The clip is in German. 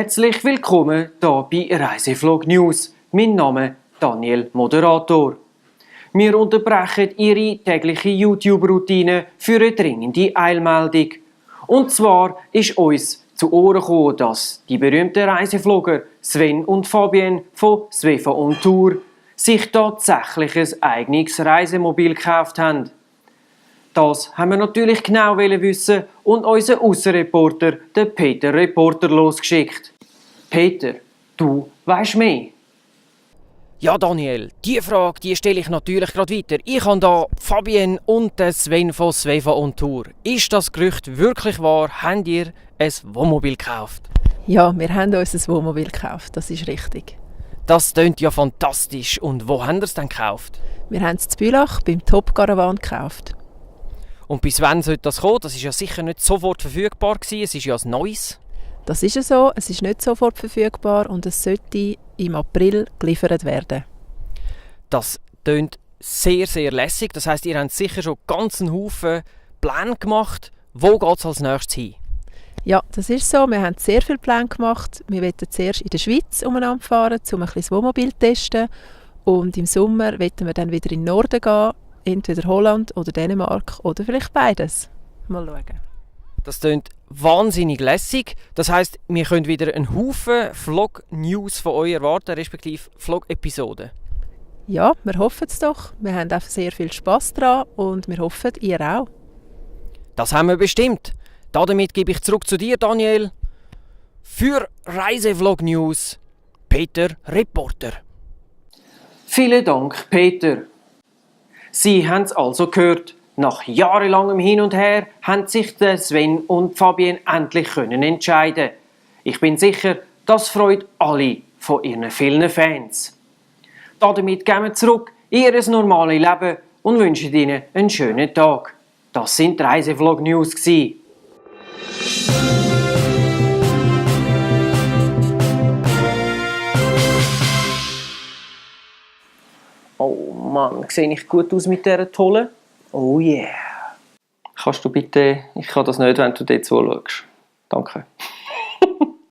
Herzlich willkommen hier bei Reisevlog News. Mein Name ist Daniel Moderator. Wir unterbrechen Ihre tägliche YouTube-Routine für eine dringende Eilmeldung. Und zwar ist uns zu Ohren gekommen, dass die berühmten Reisevlogger Sven und Fabienne von Svefa on Tour sich tatsächlich ein eigenes Reisemobil gekauft haben. Das haben wir natürlich genau wissen und unseren Aussenreporter, den Peter Reporter, losgeschickt. Peter, du weisst mehr. Ja, Daniel, diese Frage stelle ich natürlich gerade weiter. Ich habe hier Fabienne und Sven von Svefa on Tour. Ist das Gerücht wirklich wahr? Habt ihr ein Wohnmobil gekauft? Ja, wir haben uns ein Wohnmobil gekauft, das ist richtig. Das klingt ja fantastisch. Und wo habt ihr es denn gekauft? Wir haben es in Bülach beim Top Caravan gekauft. Und bis wann sollte das kommen? Das war ja sicher nicht sofort verfügbar gewesen. Es ist ja ein neues. Das ist so, es ist nicht sofort verfügbar und es sollte im April geliefert werden. Das klingt sehr, sehr lässig. Das heisst, ihr habt sicher schon ganz einen Haufen Pläne gemacht. Wo geht es als nächstes hin? Ja, das ist so. Wir haben sehr viele Pläne gemacht. Wir wollen zuerst in der Schweiz umeinander fahren, um ein bisschen das Wohnmobil zu testen. Und im Sommer wollen wir dann wieder in den Norden gehen, entweder Holland oder Dänemark oder vielleicht beides. Mal schauen. Das klingt wahnsinnig lässig. Das heisst, wir können wieder einen Haufen Vlog-News von euch erwarten, respektive Vlog-Episoden. Ja, wir hoffen es doch. Wir haben einfach sehr viel Spass daran und wir hoffen, ihr auch. Das haben wir bestimmt. Damit gebe ich zurück zu dir, Daniel. Für Reisevlog News, Peter Reporter. Vielen Dank, Peter. Sie haben es also gehört. Nach jahrelangem Hin und Her haben sich Sven und Fabienne endlich entscheiden. Ich bin sicher, das freut alle von ihren vielen Fans. Damit gehen wir zurück in ihr normales Leben und wünschen Ihnen einen schönen Tag. Das sind die Reisevlog News. Oh Mann, sehe ich gut aus mit dieser tollen? Oh yeah. Kannst du bitte... Ich kann das nicht, wenn du dort zuschaust. Danke.